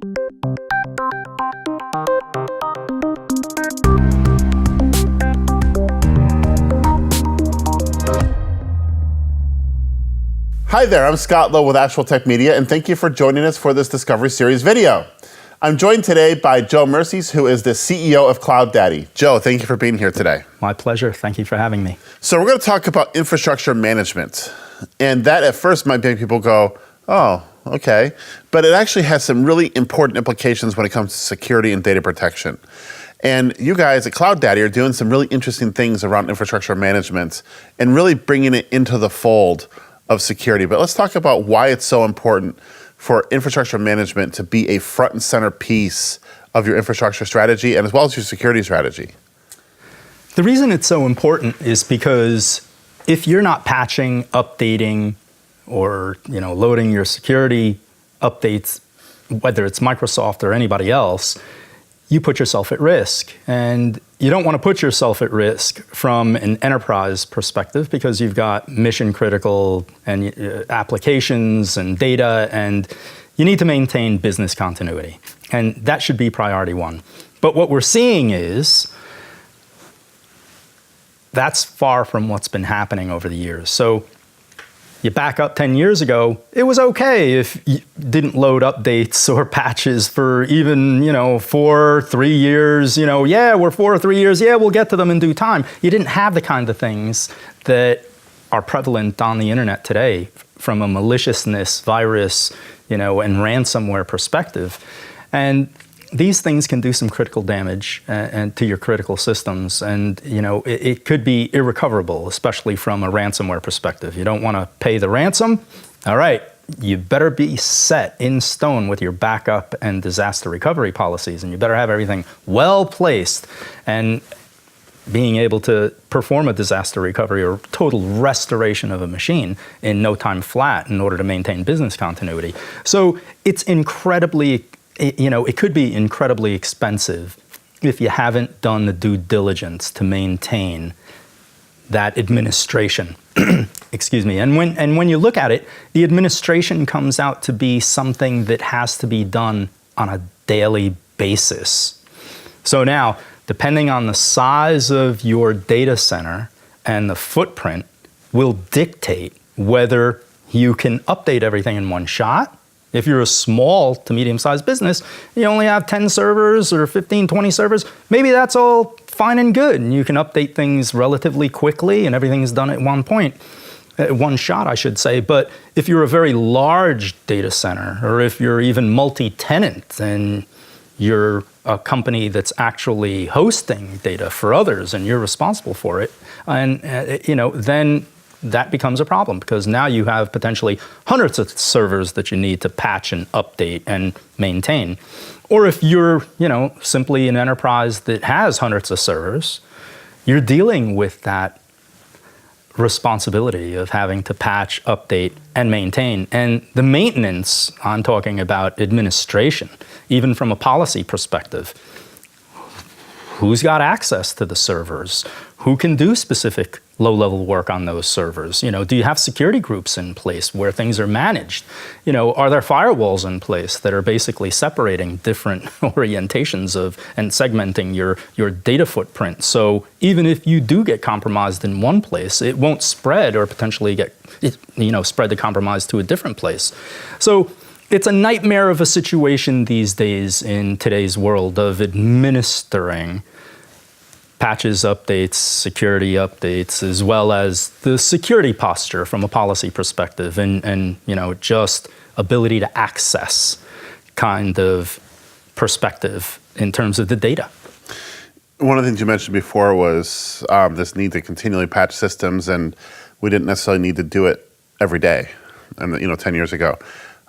Hi there, I'm Scott Lowe with Actual Tech Media, and thank you for joining us for this Discovery Series video. I'm joined today by Joe Mercies, who is the CEO of CloudDaddy. Joe, thank you for being here today. My pleasure. Thank you for having me. So we're going to talk about infrastructure management. And that at first might make people go, oh, okay. But it actually has some really important implications when it comes to security and data protection. And you guys at CloudDaddy are doing some really interesting things around infrastructure management and really bringing it into the fold of security. But let's talk about why it's so important for infrastructure management to be a front and center piece of your infrastructure strategy and as well as your security strategy. The reason it's so important is because if you're not patching, updating, or loading your security updates, whether it's Microsoft or anybody else, you put yourself at risk. And you don't want to put yourself at risk from an enterprise perspective because you've got mission critical and applications and data, and you need to maintain business continuity. And that should be priority one. But what we're seeing is that's far from what's been happening over the years. So you back up 10 years ago, it was okay if you didn't load updates or patches for even, 4, 3 years. Yeah, we're 4 or 3 years. Yeah, we'll get to them in due time. You didn't have the kind of things that are prevalent on the internet today from a maliciousness, virus, and ransomware perspective. And these things can do some critical damage and to your critical systems, and it could be irrecoverable, especially from a ransomware perspective. You don't want to pay the ransom. All right, you better be set in stone with your backup and disaster recovery policies, and you better have everything well placed and being able to perform a disaster recovery or total restoration of a machine in no time flat in order to maintain business continuity. So it's incredibly it could be incredibly expensive if you haven't done the due diligence to maintain that administration. Excuse me. And when you look at it, the administration comes out to be something that has to be done on a daily basis. So now, depending on the size of your data center and the footprint will dictate whether you can update everything in one shot. If you're a small to medium-sized business, you only have 10 servers or 15, 20 servers, maybe that's all fine and good, and you can update things relatively quickly and everything's done at one shot, I should say. But if you're a very large data center, or if you're even multi-tenant and you're a company that's actually hosting data for others and you're responsible for it, and then that becomes a problem because now you have potentially hundreds of servers that you need to patch and update and maintain. Or if you're, simply an enterprise that has hundreds of servers, you're dealing with that responsibility of having to patch, update, and maintain. And the maintenance, I'm talking about administration, even from a policy perspective. Who's got access to the servers? Who can do specific low-level work on those servers? Do you have security groups in place where things are managed? Are there firewalls in place that are basically separating different orientations of and segmenting your data footprint? So even if you do get compromised in one place, it won't spread or potentially spread the compromise to a different place. So it's a nightmare of a situation these days in today's world of administering patches, updates, security updates, as well as the security posture from a policy perspective and just ability to access kind of perspective in terms of the data. One of the things you mentioned before was this need to continually patch systems, and we didn't necessarily need to do it every day, and 10 years ago.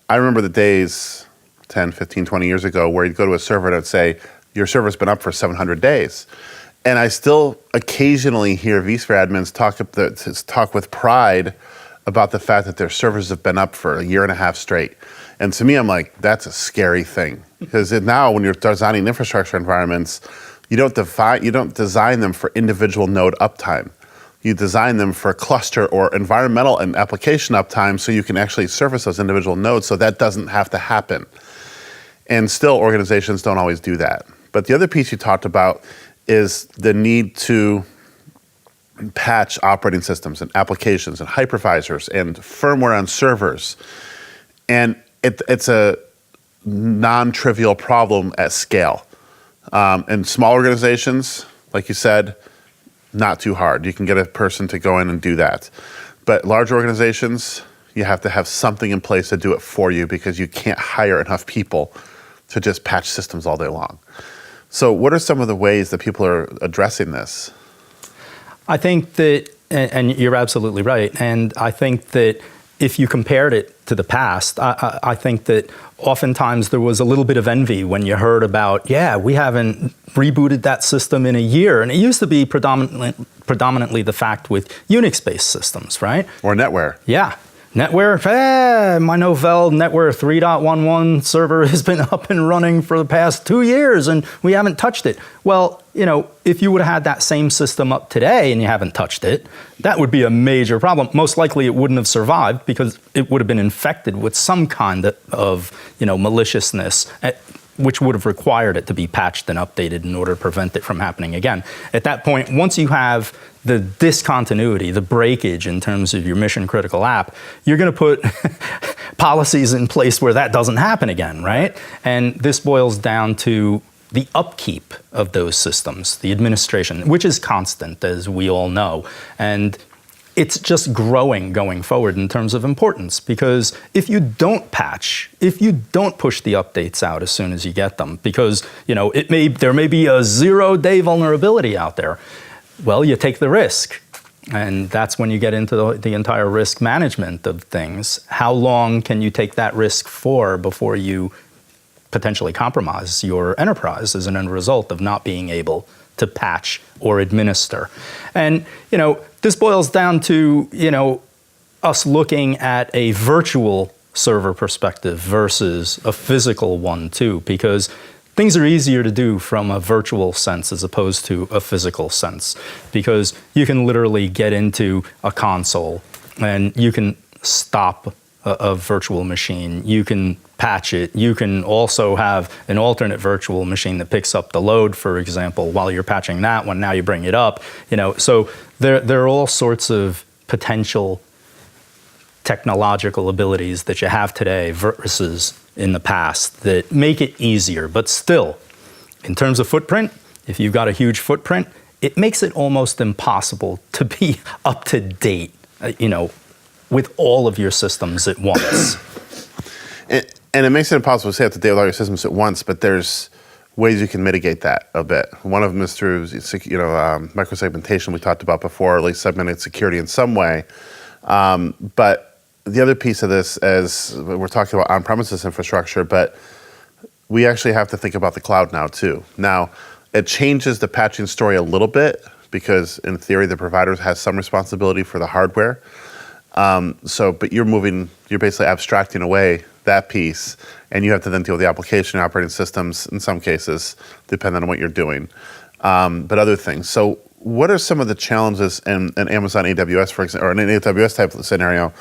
I remember the days 10, 15, 20 years ago where you'd go to a server and it'd say, your server's been up for 700 days. And I still occasionally hear vSphere admins talk with pride about the fact that their servers have been up for a year and a half straight. And to me, I'm like, that's a scary thing. Because now when you're designing infrastructure environments, you don't design them for individual node uptime. You design them for cluster or environmental and application uptime so you can actually service those individual nodes so that doesn't have to happen. And still, organizations don't always do that. But the other piece you talked about is the need to patch operating systems and applications and hypervisors and firmware on servers. And it's a non-trivial problem at scale. In small organizations, like you said, not too hard. You can get a person to go in and do that. But large organizations, you have to have something in place to do it for you because you can't hire enough people to just patch systems all day long. So what are some of the ways that people are addressing this? I think that, and you're absolutely right, and I think that if you compared it to the past, I think that oftentimes there was a little bit of envy when you heard about, yeah, we haven't rebooted that system in a year. And it used to be predominantly the fact with Unix-based systems, right? Or NetWare. Yeah. NetWare, my Novell NetWare 3.11 server has been up and running for the past 2 years and we haven't touched it. Well, if you would have had that same system up today and you haven't touched it, that would be a major problem. Most likely it wouldn't have survived because it would have been infected with some kind of maliciousness, which would have required it to be patched and updated in order to prevent it from happening again. At that point, once you have the discontinuity, the breakage in terms of your mission critical app, you're going to put policies in place where that doesn't happen again, right? And this boils down to the upkeep of those systems, the administration, which is constant, as we all know. And it's just growing going forward in terms of importance, because if you don't patch, if you don't push the updates out as soon as you get them, because there may be a 0-day vulnerability out there, well, you take the risk. And that's when you get into the entire risk management of things. How long can you take that risk for before you potentially compromise your enterprise as an end result of not being able to patch or administer? And, this boils down to, us looking at a virtual server perspective versus a physical one too, because things are easier to do from a virtual sense as opposed to a physical sense, because you can literally get into a console and you can stop a virtual machine. You can patch it. You can also have an alternate virtual machine that picks up the load, for example, while you're patching that one. Now you bring it up. So there are all sorts of potential technological abilities that you have today versus in the past that make it easier. But still, in terms of footprint, if you've got a huge footprint, it makes it almost impossible to be up to date, with all of your systems at once. And it makes it impossible to stay up to date with all your systems at once, but there's ways you can mitigate that a bit. One of them is through microsegmentation we talked about before, or at least segmented security in some way. But the other piece of this is we're talking about on-premises infrastructure, but we actually have to think about the cloud now too. Now, it changes the patching story a little bit because in theory the provider has some responsibility for the hardware. But you're basically abstracting away that piece, and you have to then deal with the application and operating systems in some cases, depending on what you're doing, but other things. So what are some of the challenges in Amazon AWS, for example, or in an AWS type of scenario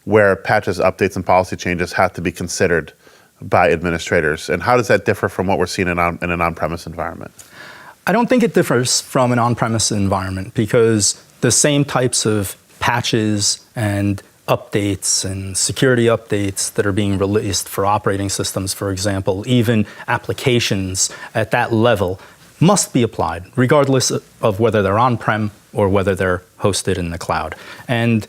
where patches, updates, and policy changes have to be considered by administrators? And how does that differ from what we're seeing in an on-premise environment? I don't think it differs from an on-premise environment, because the same types of patches and updates and security updates that are being released for operating systems, for example, even applications at that level, must be applied, regardless of whether they're on-prem or whether they're hosted in the cloud. And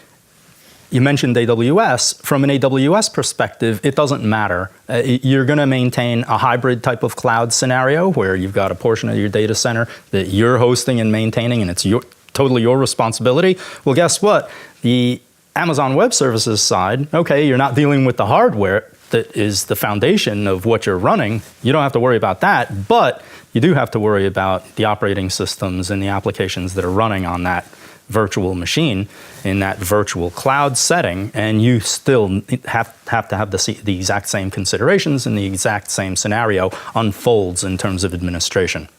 you mentioned AWS. From an AWS perspective, it doesn't matter. You're going to maintain a hybrid type of cloud scenario where you've got a portion of your data center that you're hosting and maintaining, and it's totally your responsibility. Well, guess what? The Amazon Web Services side, okay, you're not dealing with the hardware that is the foundation of what you're running. You don't have to worry about that, but you do have to worry about the operating systems and the applications that are running on that virtual machine in that virtual cloud setting, and you still have to have the exact same considerations and the exact same scenario unfolds in terms of administration.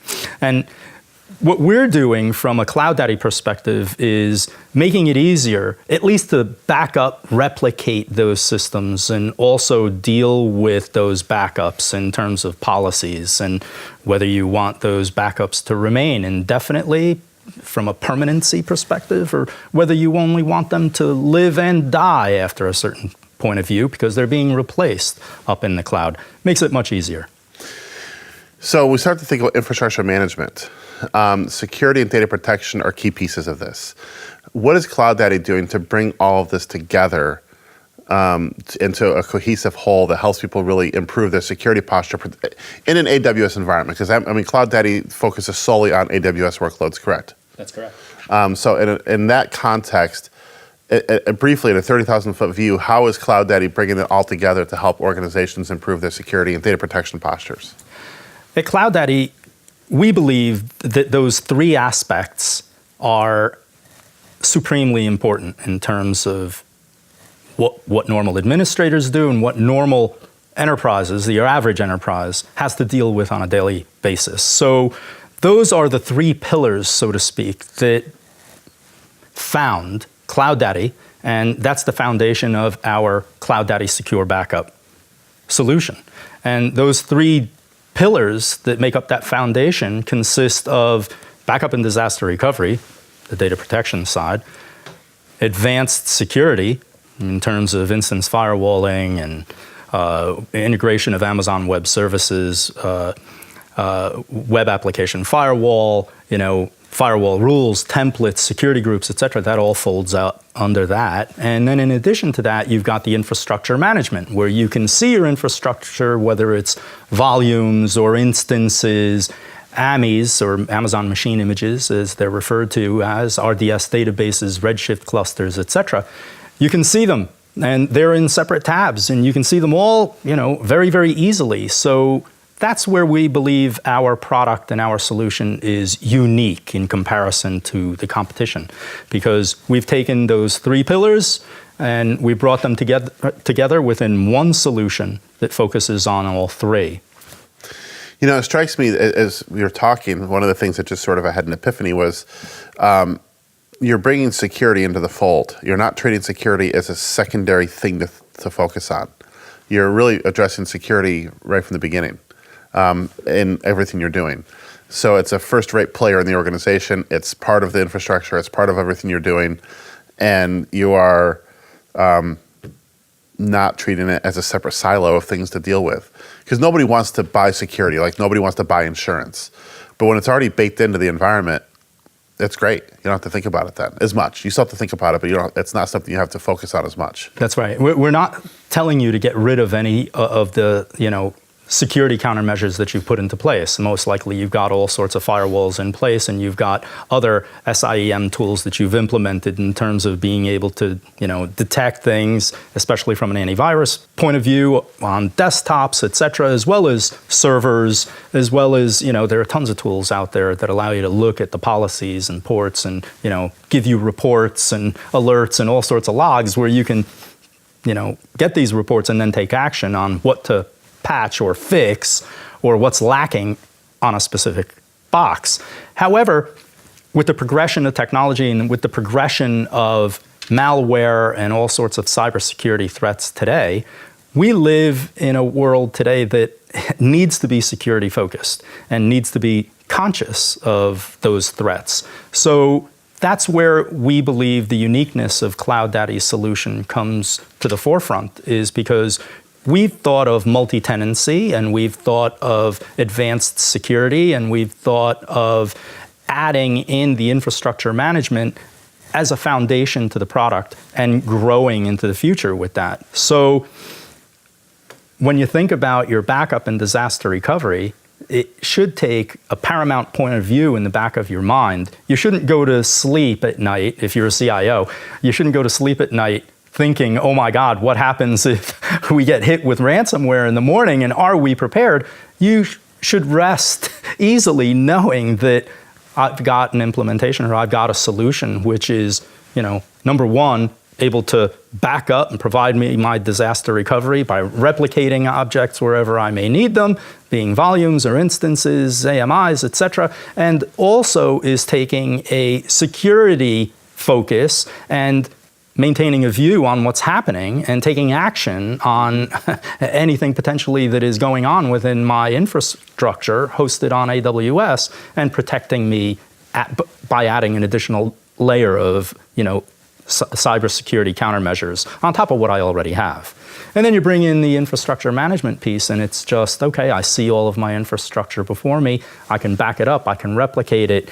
And what we're doing from a Cloud Daddy perspective is making it easier, at least to back up, replicate those systems, and also deal with those backups in terms of policies and whether you want those backups to remain indefinitely from a permanency perspective, or whether you only want them to live and die after a certain point of view because they're being replaced up in the cloud. Makes it much easier. So we start to think about infrastructure management. Security and data protection are key pieces of this. What is Cloud Daddy doing to bring all of this together into a cohesive whole that helps people really improve their security posture in an AWS environment? Because Cloud Daddy focuses solely on AWS workloads, correct? That's correct. So in that context, briefly, in a 30,000-foot view, how is Cloud Daddy bringing it all together to help organizations improve their security and data protection postures? At Cloud Daddy, we believe that those three aspects are supremely important in terms of what normal administrators do and what normal enterprises, your average enterprise, has to deal with on a daily basis. So those are the three pillars, so to speak, that found Cloud Daddy, and that's the foundation of our Cloud Daddy Secure Backup solution. And those three pillars that make up that foundation consist of backup and disaster recovery, the data protection side, advanced security in terms of instance firewalling and integration of Amazon Web Services, web application firewall, firewall rules, templates, security groups, et cetera. That all folds out under that. And then in addition to that, you've got the infrastructure management, where you can see your infrastructure, whether it's volumes or instances, AMIs, or Amazon Machine Images, as they're referred to as, RDS databases, Redshift clusters, et cetera. You can see them, and they're in separate tabs, and you can see them all, very, very easily. So that's where we believe our product and our solution is unique in comparison to the competition, because we've taken those three pillars and we brought them together within one solution that focuses on all three. It strikes me as we were talking, one of the things that just sort of I had an epiphany was you're bringing security into the fold. You're not treating security as a secondary thing to focus on. You're really addressing security right from the beginning. In everything you're doing. So it's a first-rate player in the organization. It's part of the infrastructure. It's part of everything you're doing. And you are not treating it as a separate silo of things to deal with. Because nobody wants to buy security, like nobody wants to buy insurance. But when it's already baked into the environment, it's great. You don't have to think about it then as much. You still have to think about it, but it's not something you have to focus on as much. That's right. We're not telling you to get rid of any of the, security countermeasures that you've put into place. Most likely you've got all sorts of firewalls in place, and you've got other SIEM tools that you've implemented in terms of being able to, detect things, especially from an antivirus point of view on desktops, et cetera, as well as servers, as well as, there are tons of tools out there that allow you to look at the policies and ports and, give you reports and alerts and all sorts of logs where you can, get these reports and then take action on what to patch or fix, or what's lacking on a specific box. However, with the progression of technology and with the progression of malware and all sorts of cybersecurity threats today, we live in a world today that needs to be security focused and needs to be conscious of those threats. So that's where we believe the uniqueness of Cloud Daddy's solution comes to the forefront, is because we've thought of multi-tenancy, and we've thought of advanced security, and we've thought of adding in the infrastructure management as a foundation to the product and growing into the future with that. So when you think about your backup and disaster recovery, it should take a paramount point of view in the back of your mind. You shouldn't go to sleep at night, if you're a CIO, you shouldn't go to sleep at night thinking, oh my God, what happens if we get hit with ransomware in the morning, and are we prepared? You should rest easily knowing that I've got an implementation, or I've got a solution which is, number one, able to back up and provide me my disaster recovery by replicating objects wherever I may need them, being volumes or instances, AMIs, etc., and also is taking a security focus and maintaining a view on what's happening and taking action on anything potentially that is going on within my infrastructure hosted on AWS and protecting me by adding an additional layer of, cybersecurity countermeasures on top of what I already have. And then you bring in the infrastructure management piece, and it's just, okay, I see all of my infrastructure before me. I can back it up. I can replicate it,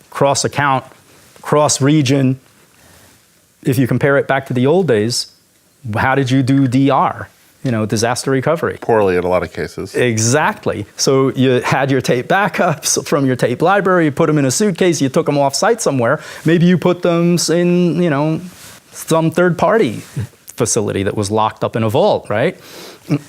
cross account, cross region. If you compare it back to the old days, how did you do DR? Disaster recovery. Poorly in a lot of cases. Exactly. So you had your tape backups from your tape library, you put them in a suitcase, you took them off site somewhere. Maybe you put them in, some third-party facility that was locked up in a vault, right?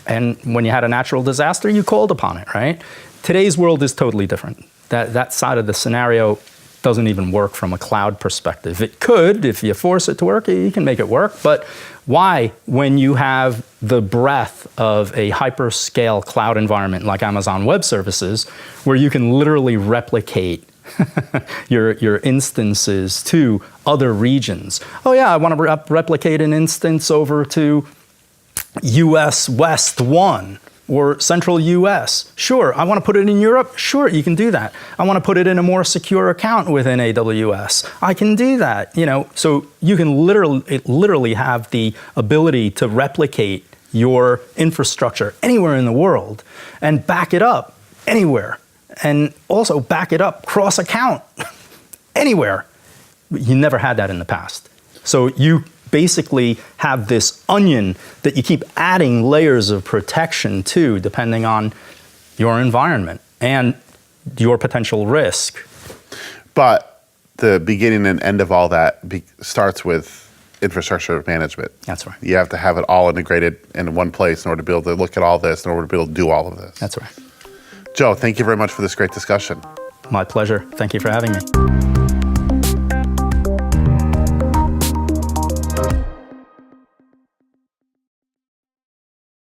And when you had a natural disaster, you called upon it, right? Today's world is totally different. That side of the scenario doesn't even work from a cloud perspective. It could, if you force it to work, you can make it work. But why, when you have the breadth of a hyperscale cloud environment like Amazon Web Services, where you can literally replicate your instances to other regions? Oh yeah, I want to replicate an instance over to US West 1. Or Central US. Sure, I want to put it in Europe. Sure, you can do that. I want to put it in a more secure account within AWS. I can do that. So you can literally have the ability to replicate your infrastructure anywhere in the world and back it up anywhere. And also back it up cross account anywhere. You never had that in the past. So you basically have this onion that you keep adding layers of protection to depending on your environment and your potential risk. But the beginning and end of all that starts with infrastructure management. That's right. You have to have it all integrated in one place in order to be able to look at all this, in order to be able to do all of this. That's right. Joe, thank you very much for this great discussion. My pleasure. Thank you for having me.